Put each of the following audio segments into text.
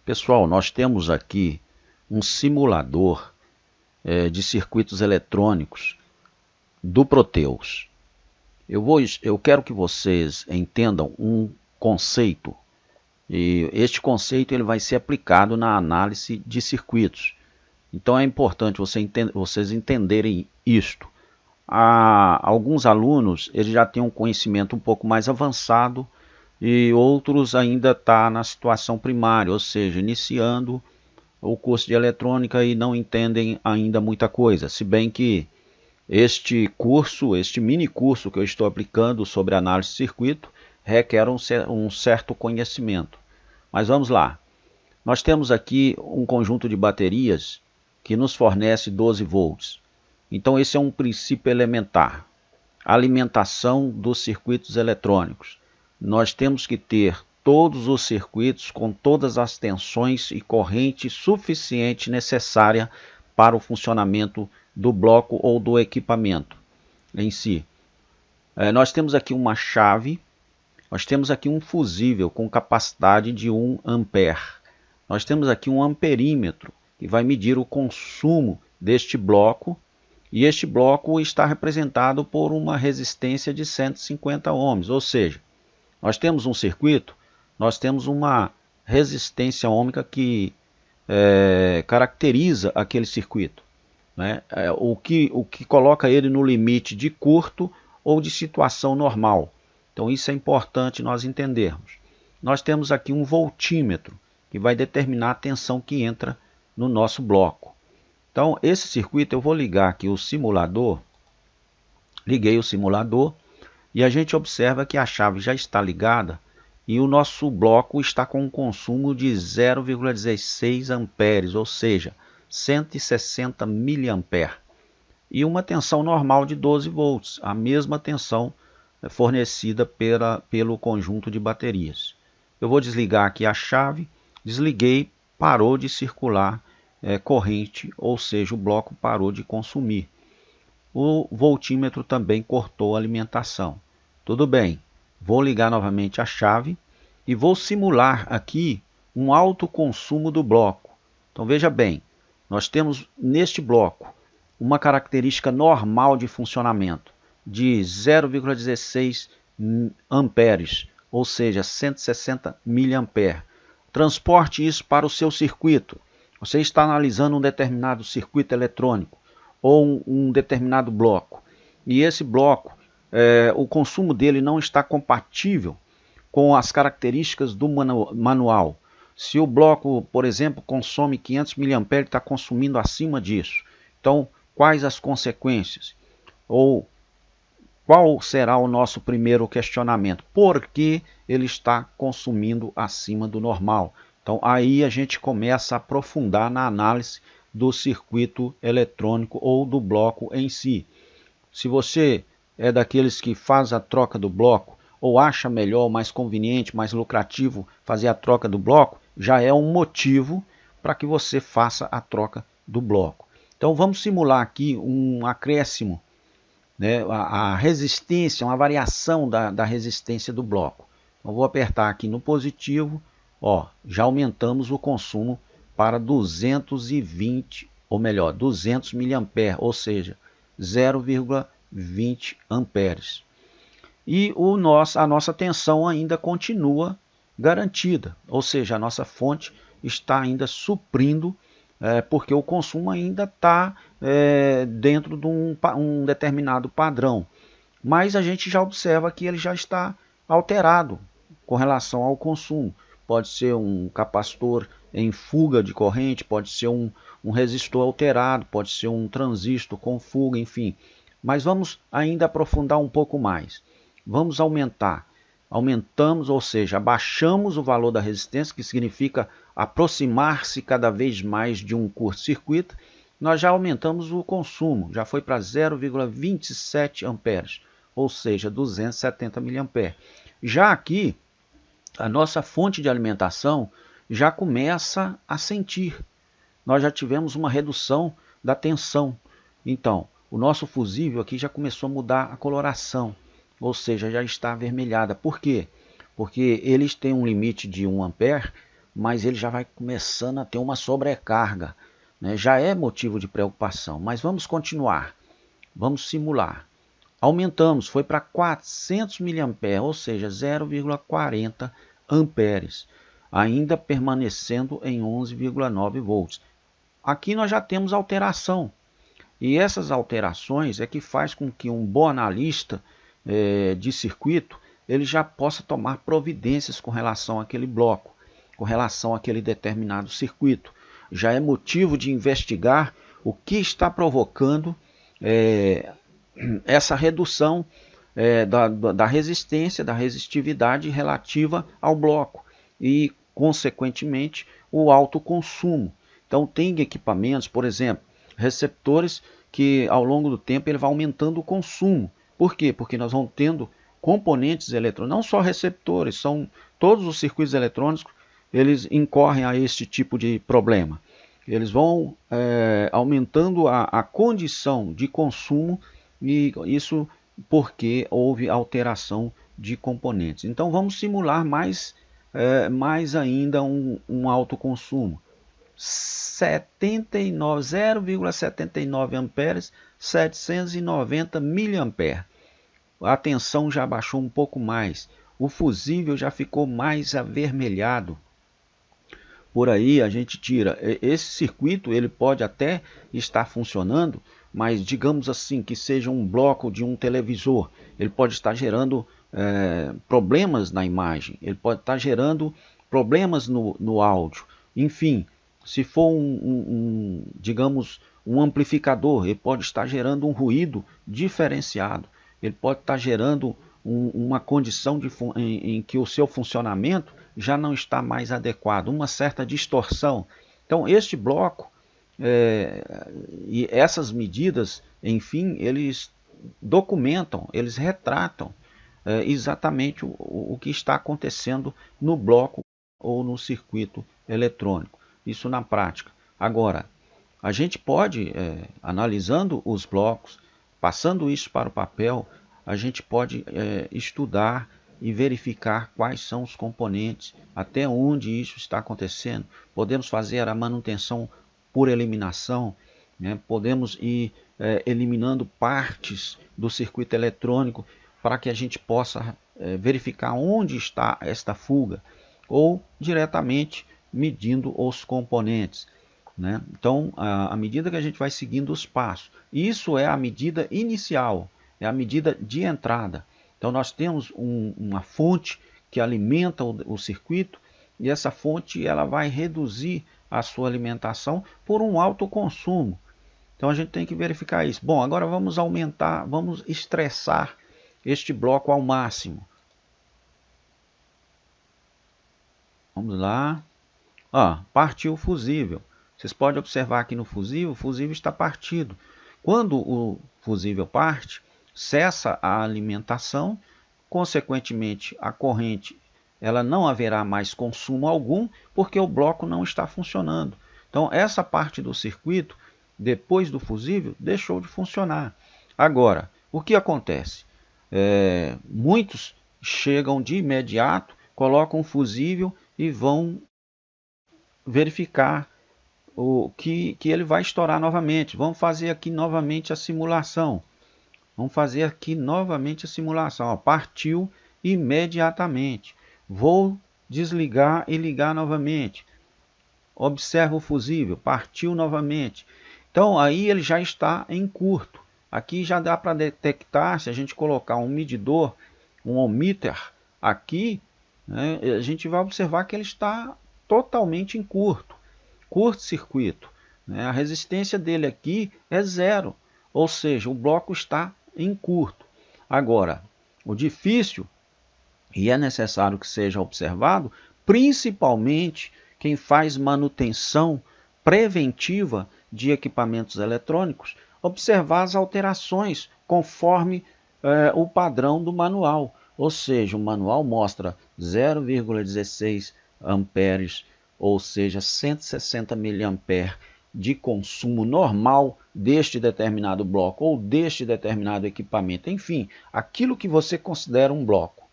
Pessoal, nós temos aqui um simulador de circuitos eletrônicos do Proteus. Eu quero que vocês entendam um conceito, e este conceito ele vai ser aplicado na análise de circuitos. Então é importante vocês entenderem isto. Alguns alunos eles já têm um conhecimento um pouco mais avançado e outros ainda estão na situação primária, ou seja, iniciando o curso de eletrônica e não entendem ainda muita coisa. Se bem que este mini curso que eu estou aplicando sobre análise de circuito, requer um certo conhecimento. Mas vamos lá. Nós temos aqui um conjunto de baterias que nos fornece 12 volts. Então esse é um princípio elementar. A alimentação dos circuitos eletrônicos. Nós temos que ter todos os circuitos com todas as tensões e corrente suficiente necessária para o funcionamento do bloco ou do equipamento em si. Nós temos aqui uma chave, nós temos aqui um fusível com capacidade de 1 ampere. Nós temos aqui um amperímetro que vai medir o consumo deste bloco, e este bloco está representado por uma resistência de 150 ohms, ou seja, nós temos um circuito, nós temos uma resistência ohmica que caracteriza aquele circuito, né? O que coloca ele no limite de curto ou de situação normal. Então isso é importante nós entendermos. Nós temos aqui um voltímetro que vai determinar a tensão que entra no nosso bloco. Então esse circuito eu vou ligar aqui o simulador, liguei o simulador e a gente observa que a chave já está ligada e o nosso bloco está com um consumo de 0,16 amperes, ou seja, 160 miliamperes, e uma tensão normal de 12 volts, a mesma tensão fornecida pelo conjunto de baterias. Eu vou desligar aqui a chave, desliguei, parou de circular corrente, ou seja, o bloco parou de consumir. O voltímetro também cortou a alimentação. Tudo bem, vou ligar novamente a chave e vou simular aqui um alto consumo do bloco. Então veja bem, nós temos neste bloco uma característica normal de funcionamento de 0,16 amperes, ou seja, 160 miliamperes. Transporte isso para o seu circuito. Você está analisando um determinado circuito eletrônico ou um determinado bloco, e esse bloco, o consumo dele não está compatível com as características do manual. Se o bloco, por exemplo, consome 500 mA, ele está consumindo acima disso. Então, quais as consequências? Ou qual será o nosso primeiro questionamento? Por que ele está consumindo acima do normal? Então, aí a gente começa a aprofundar na análise do circuito eletrônico ou do bloco em si. Se você é daqueles que faz a troca do bloco, ou acha melhor, mais conveniente, mais lucrativo fazer a troca do bloco, já é um motivo para que você faça a troca do bloco. Então vamos simular aqui um acréscimo, né, a resistência, uma variação da resistência do bloco. Então vou apertar aqui no positivo, já aumentamos o consumo para 220, ou melhor, 200 miliamperes, ou seja, 0,20 amperes. E a nossa tensão ainda continua garantida, ou seja, a nossa fonte está ainda suprindo, porque o consumo ainda está dentro de um determinado padrão. Mas a gente já observa que ele já está alterado com relação ao consumo. Pode ser um capacitor em fuga de corrente, pode ser um resistor alterado, pode ser um transistor com fuga, enfim. Mas vamos ainda aprofundar um pouco mais. Vamos aumentar. Aumentamos, ou seja, abaixamos o valor da resistência, que significa aproximar-se cada vez mais de um curto-circuito. Nós já aumentamos o consumo, já foi para 0,27 amperes, ou seja, 270 miliamperes. Já aqui, a nossa fonte de alimentação já começa a sentir. Nós já tivemos uma redução da tensão. Então, o nosso fusível aqui já começou a mudar a coloração, ou seja, já está avermelhada. Por quê? Porque eles têm um limite de 1 ampere, mas ele já vai começando a ter uma sobrecarga, né? Já é motivo de preocupação, mas vamos continuar, vamos simular. Aumentamos, foi para 400 mA, ou seja, 0,40 amperes, ainda permanecendo em 11,9 volts. Aqui nós já temos alteração, e essas alterações é que faz com que um bom analista de circuito ele já possa tomar providências com relação àquele bloco, com relação àquele determinado circuito. Já é motivo de investigar o que está provocando essa redução da resistência, da resistividade relativa ao bloco e, consequentemente, o alto consumo. Então, tem equipamentos, por exemplo, receptores que ao longo do tempo ele vai aumentando o consumo. Por quê? Porque nós vamos tendo componentes eletrônicos, não só receptores, são todos os circuitos eletrônicos, eles incorrem a este tipo de problema. Eles vão aumentando a condição de consumo, e isso porque houve alteração de componentes. Então vamos simular mais ainda um alto consumo. 0,79 amperes, 790 miliamperes. A tensão já baixou um pouco mais. O fusível já ficou mais avermelhado. Por aí a gente tira. Esse circuito ele pode até estar funcionando, mas digamos assim que seja um bloco de um televisor. Ele pode estar gerando problemas na imagem. Ele pode estar gerando problemas no áudio. Enfim, se for digamos, um amplificador, ele pode estar gerando um ruído diferenciado. Ele pode estar gerando uma condição em que o seu funcionamento já não está mais adequado, uma certa distorção. Então, este bloco e essas medidas, enfim, eles documentam, eles retratam exatamente o que está acontecendo no bloco ou no circuito eletrônico. Isso na prática. Agora, a gente pode, analisando os blocos, passando isso para o papel, a gente pode estudar e verificar quais são os componentes, até onde isso está acontecendo. Podemos fazer a manutenção por eliminação, né? Podemos ir eliminando partes do circuito eletrônico para que a gente possa verificar onde está esta fuga, ou diretamente medindo os componentes, né? Então, à medida que a gente vai seguindo os passos, isso é a medida inicial, é a medida de entrada. Então, nós temos uma fonte que alimenta o circuito, e essa fonte ela vai reduzir a sua alimentação por um alto consumo. Então, a gente tem que verificar isso. Bom, agora vamos aumentar, vamos estressar este bloco ao máximo. Vamos lá. Partiu o fusível. Vocês podem observar aqui no fusível, o fusível está partido. Quando o fusível parte, cessa a alimentação, consequentemente a corrente ela não haverá mais consumo algum, porque o bloco não está funcionando. Então essa parte do circuito, depois do fusível, deixou de funcionar. Agora, o que acontece? Muitos chegam de imediato, colocam o fusível e vão verificar que ele vai estourar novamente. Vamos fazer aqui novamente a simulação. Partiu imediatamente. Vou desligar e ligar novamente. Observa o fusível, partiu novamente. Então aí ele já está em curto. Aqui já dá para detectar, se a gente colocar um medidor, um ohmmeter aqui, né, a gente vai observar que ele está totalmente em curto-circuito, né? A resistência dele aqui é zero, ou seja, o bloco está em curto. Agora, o difícil, e é necessário que seja observado, principalmente quem faz manutenção preventiva de equipamentos eletrônicos, observar as alterações conforme o padrão do manual. Ou seja, o manual mostra 0,16 amperes, ou seja, 160 miliamperes de consumo normal deste determinado bloco ou deste determinado equipamento. Enfim, aquilo que você considera um bloco,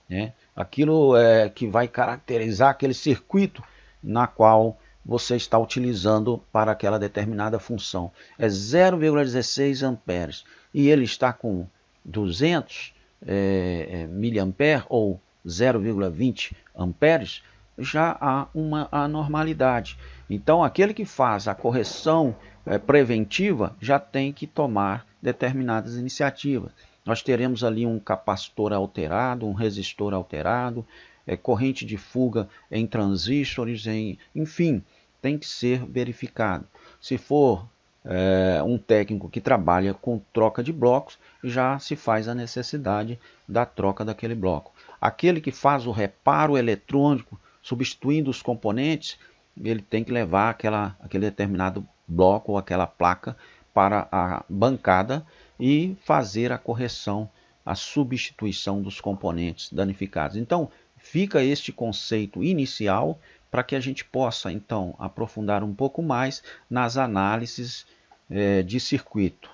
né? Aquilo que vai caracterizar aquele circuito na qual você está utilizando para aquela determinada função. É 0,16 amperes e ele está com 200 miliampere ou 0,20 amperes, já há uma anormalidade. Então, aquele que faz a correção preventiva já tem que tomar determinadas iniciativas. Nós teremos ali um capacitor alterado, um resistor alterado, corrente de fuga em transistores, enfim, tem que ser verificado. Se for um técnico que trabalha com troca de blocos, já se faz a necessidade da troca daquele bloco. Aquele que faz o reparo eletrônico, substituindo os componentes, ele tem que levar aquele determinado bloco ou aquela placa para a bancada e fazer a correção, a substituição dos componentes danificados. Então, fica este conceito inicial para que a gente possa, então, aprofundar um pouco mais nas análises de circuito.